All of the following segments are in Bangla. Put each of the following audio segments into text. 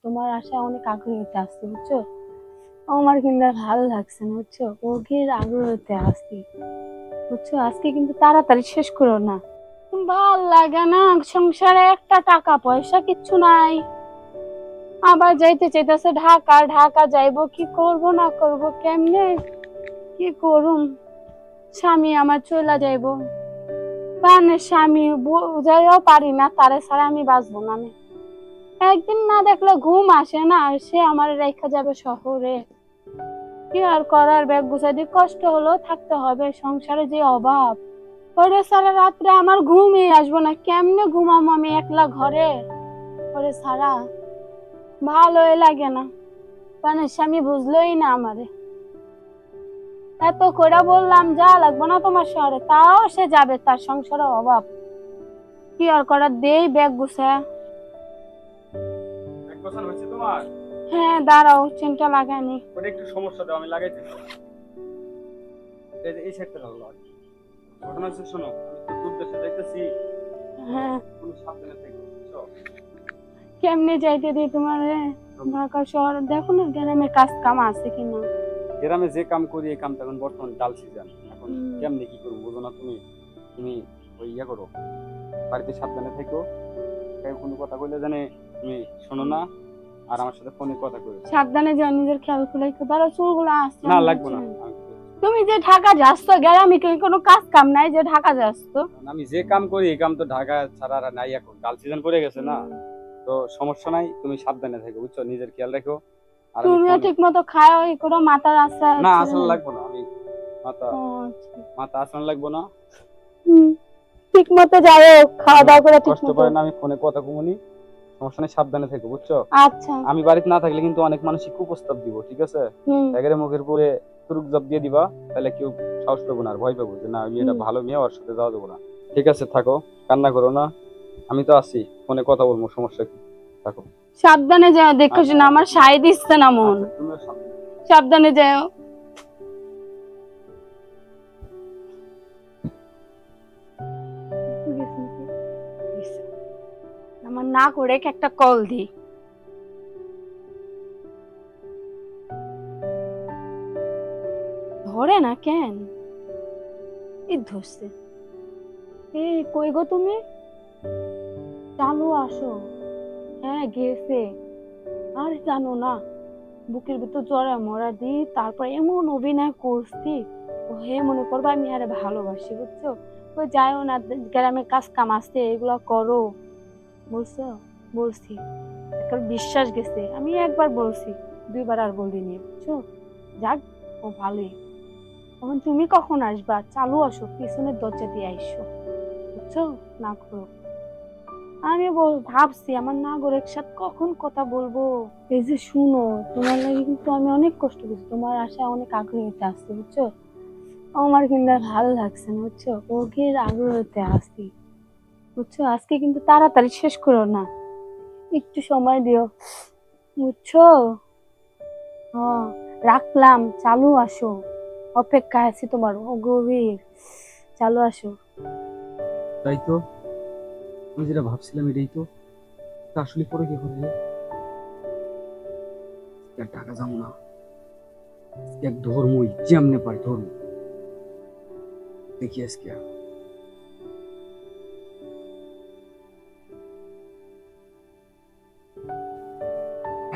তোমার আশায় অনেক আগ্রহীতে আসছি বুঝছো। আমার কিন্তু আর ভালো লাগছে না বুঝছো, ওগের আগ্রহীতে আসছি বুঝছো। আজকে কিন্তু তাড়াতাড়ি শেষ করো না, ভাল লাগে না। সংসারে একটা টাকা পয়সা কিচ্ছু নাই, আবার যাইতে চাইতেছে ঢাকা। ঢাকা যাইবো, কি করব না করব, কেমনে কি করুম। স্বামী আমার চলে যাইবো, প্রাণের স্বামী, বুঝাইও পারি না তারে ছাড়া আমি বাঁচবো না। আমি একদিন না দেখলে ঘুম আসে না, আর সে আমার রেখা যাবে শহরে। কি আর করার, ব্যাগ গুছাই দিয়ে কষ্ট হলো থাকতে হবে, সংসারে যে অভাব। ওরে সারা রাত্রে আমার ঘুমই আসবো না, কেমনে ঘুমাবো আমি একলা ঘরে। ওরে সারা ভালোই লাগে না, প্রাণের স্বামী বুঝলোই না আমারে। এত করে বললাম যা লাগবো না তোমার শহরে, তাও সে যাবে, তার সংসারে অভাব। কি আর করার, দেই ব্যাগ গুছায়। এক বছর হয়েছে তোমার? হ্যাঁ দাঁড়াও, চেনটা লাগানি। ওটা একটু সমস্যা দাও, আমি লাগাইতেছি। এই সেটটা ভালো লাগে। ঘটনা হচ্ছে, শোনো, আমি তো দূর দেশে যাইতেছি। হ্যাঁ, তুমি সাবধানে থেকো, বুঝছো? কেমনে যাইতে দিই তোমার ঢাকা শহর, দেখো না গ্রামে কাজ কাম আছে কিনা। গ্রামে যে কাম করি, এই কামটা এখন বর্তমান ডাল সিজন, এখন হুম। কেমনে কি করবো বুঝো না তুমি। তুমি ওই ইয়া করো, বাড়িতে সাবধানে থেকো। কেউ কোনো কথা কইলে জানে তুমি শোনো না, আর আমার সাথে ফোনে কথা কইো। সাবধানে যাও, নিজের খেয়াল খুলে একটু ধরো, চুলগুলো আসছে না লাগবে না। তুমি যে ঢাকা যাচ্ছ, গ্রামে কি কোনো কাজ কাম নাই যে ঢাকা যাচ্ছ? আমি যে কাম করি, এই কাম তো ঢাকা ছাড়া আর নাই, এখন ডাল সিজন পড়ে গেছে না। তো সমস্যা নাই, তুমি সাবধানে থেকো, বুঝছো? নিজের খেয়াল রাখো। আর আমি তুমিও ঠিক মতো খাও, ই করো, মাথার আশা না আসলে লাগবো না, আমি মাথা আচ্ছা। মাথা আসলে লাগবো না। ঠিক মতো যাও, খাওয়া দাওয়া করে ঠিক কষ্ট মতো। পায় না, আমি ফোনে কথা কমুনি। সমস্যা নেই, সাবধানে থেকো, বুঝছো? আচ্ছা। আমি বাড়িতে না থাকলে কিন্তু অনেক মানুষই কুপ্রস্তাব দিব, ঠিক আছে? একের মুখের পরে তুরুক জব দিয়ে দিবা, তাহলে কেউ সাহস পাবো না, আর ভয় পাবো যে না আমি এটা ভালো মেয়ে, ওর সাথে যাওয়া যাবো না। ঠিক আছে, থাকো, কান্না করো না, আমি তো আছি, ফোনে কথা বলবো, সমস্যা কি? থাকো। সাবধানে যাও, দেখো না আমার সাই দিচ্ছে না মন। তুমিও সাবধানে। সাবধানে যাও। আমার না করে একটা কল দি। ধরে না কেন? এই ধরছে। এই কই গো তুমি? চালু আসো। হ্যাঁ গেছে। আর জানো না, বুকের ভিতর জড়া মরা দি, তারপর এমন অভিনয় করছি, ও হে মনে করবা আমি আরে ভালোবাসি বুঝছো। ওই যাইও না, গ্রামে কাজ কাম আছে, এগুলা করো বলছো। বলছি, একটা বিশ্বাস গেছে। আমি একবার বলছি, দুইবার আর বলিনি বুঝছো। যাক, ও ভালোই। এখন তুমি কখন আসবা? চালু আসো, পিছনের দরজা দিয়ে আইসো বুঝছো। না করো। আমি ভাবছি আমার নাগরের সাথে কখন কথা বলবো। এই যে শুনো, তোমার লাগে কিন্তু আমি অনেক কষ্ট করছি, তোমার আশায় অনেক আগ্রহীতে আসছি বুঝছো। আমার কিন্তু আর ভালো লাগছে না বুঝছো, ওগের আগ্রহীতে আসছি বুঝছো। আজকে কিন্তু তাড়াতাড়ি শেষ করো না, একটু সময় দিও বুঝছো। হ্যাঁ, রাখলাম, চালু আসো, অপেক্ষায় আছি তোমার। ও গভীর, চালু আসো। তাই তো, আমি যেটা ভাবছিলাম এটাই তো। তা আসলে পরে কি করবে? আর টাকা যাবো না, এক ধর্মই যেমনে পাই ধর্ম দেখি আজকে।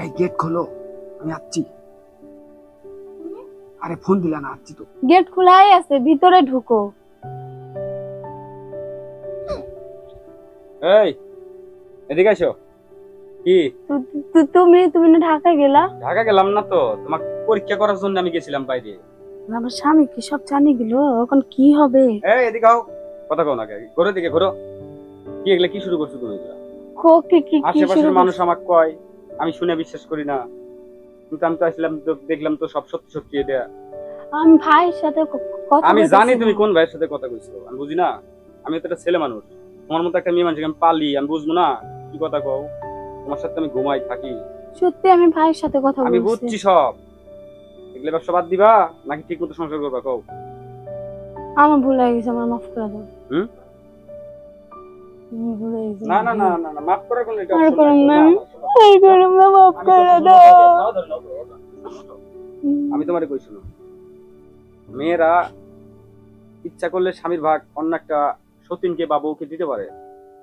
এই গেট খোলো, আমি আসছি। আরে ফোন দিলা না, আসছি তো। গেট খোলাই আছে, ভিতরে ঢুকো। এই এদিকে আসো। কি? তুমি তুমি না ঢাকা গেলা? ঢাকা গেলাম না তো, তোমাকে পরীক্ষা করার জন্য আমি গেছিলাম বাইরে। আমার স্বামী কি সব জানি গেল, এখন কি হবে? এই এদিকে আও, কথা কও না, ঘুরো দিকে ঘুরো। কি এগুলা কি শুরু করছো তুমি? এগুলা কি কি কি শুরু আশেপাশের মানুষ করছো? আমাকে কয়, আমি শুনে বিশ্বাস করি না, কিন্তু আমি তো আসলাম তো দেখলাম তো সব সত্যি সত্যি এটা। আমি ভাইয়ের সাথে কথা আমি জানি তুমি বলতেছিলাম। কোন ভাইয়ের সাথে কথা কইছো, আমি বুঝি না। আমি তো একটা ছেলে মানুষ, তোমার মতো একটা মেয়ে মানুষকে আমি পালি, আমি বুঝবো না কি কথা কও? তোমার সাথে আমি ঘুমাই থাকি। সত্যি আমি ভাইয়ের সাথে কথা আমি বলছি। বুঝছি সব। এগুলো ব্যবসা বাদ দিবা নাকি ঠিক মতো সংসার করবা কও? আমার ভুল হয়ে গেছে, আমার মাফ করে দাও। হুম? ভুলে গেছি। না না না না না, মাফ করার কোনো এটা আর option করুন নাই। না, না, না, আর করুন না, মাফ আমি তো করে শুনো দাও। তোকে, দাও ধরে নাও, ওঠো। আমি তোমারে কই শুনো, মেয়েরা ইচ্ছা করলে স্বামীর ভাগ অন্য একটা সতীনকে বা বউকে দিতে পারে,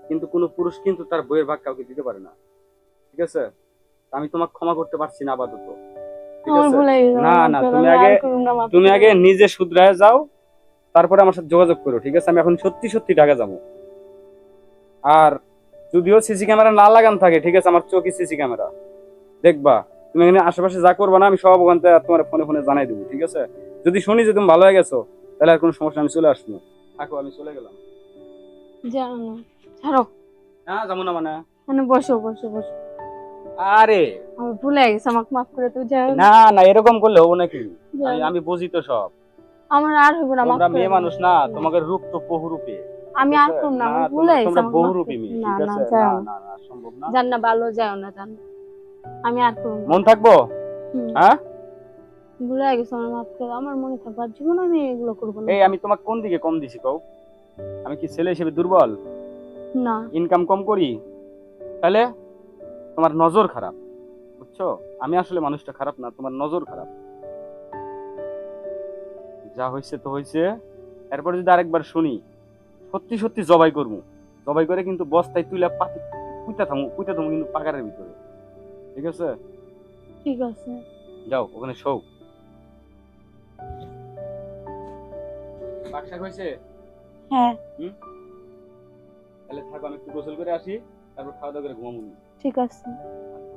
কিন্তু কোনো পুরুষ কিন্তু তার বইয়ের ভাগ কাউকে দিতে পারে না। ঠিক আছে? আমি তোমাকে ক্ষমা করতে পারছি না আপাতত। ঠিক আমার আছে? ভুলে গেছি, না মাফ না, করে তুমি দাও, আগে আর করুন না, মাফ তুমি করে আগে দাও। নিজে শুধরায় যাও, তারপরে আমার সাথে যোগাযোগ করো। ঠিক আছে? আমি এখন সত্যি সত্যি ঢাকা যাবো। আর যদিও সিসি ক্যামেরা না লাগান থাকে, ঠিক আছে, আমার চোখে সিসি ক্যামেরা দেখবা, তুমি এখানে আশেপাশে যা করবা না আমি সব ওখান থেকে তোমার ফোনে ফোনে জানাই দেবো। ঠিক আছে? যদি শুনি যে তুমি ভালো হয়ে গেছো, তাহলে আর কোনো সমস্যা, আমি চলে আসবো। থাকো, আমি চলে গেলাম। যাও না, ছাড়ো। হ্যাঁ, যাবো না মানে? মানে বসো বসো বসো। আরে আমি ভুলে গেছি, আমাকে মাফ করে তো যাও না। না না, এরকম করলে হবো নাকি? যাও আমি না। আমি বুঝি তো সব। আমার আর হইব না, মাফ তোমরা করে মেয়ে দাও। মানুষ না, তোমাদের রূপ তো বহুরূপী। আমি ঠিক আর আছে? করব না, না, আমি ভুলে গেছি, তোমরা আমাকে মাফ বহুরূপী করে মেয়ে। না ঠিক না, আছে? না যাও না না, সম্ভব না। জান না, ভালো যাও না, জান। আমি আর করব না। মন থাকবো? হুম, হ্যাঁ, ভুলে গেছি, আমার মাফ করে দাও। আমার মনে থাকবে, আর জীবন আমি এগুলো করবো না। এই আমি তোমাকে কোন দিকে কম দিছি কও? আমি কি ছেলে হিসেবে দুর্বল? না, ইনকাম কম করি? তাহলে তোমার নজর খারাপ, বুঝছো? আমি আসলে মানুষটা খারাপ না, তোমার নজর খারাপ। যা হয়েছে তো হয়েছে, এরপরে যদি আরেকবার শুনি, সত্যি সত্যি জবাই করবো। জবাই করে কিন্তু বস্তায় তুইলা পাতি পুইতা থামু কিন্তু পাকারের ভিতরে। ঠিক আছে? ঠিক আছে। যাও ওখানে শোও। পাকশাক হয়েছে? হ্যাঁ, তাহলে থাকো, আমি একটু গোসল করে আসি, তারপর খাওয়া দাওয়া করে ঘুমাবো। ঠিক আছে। আচ্ছা।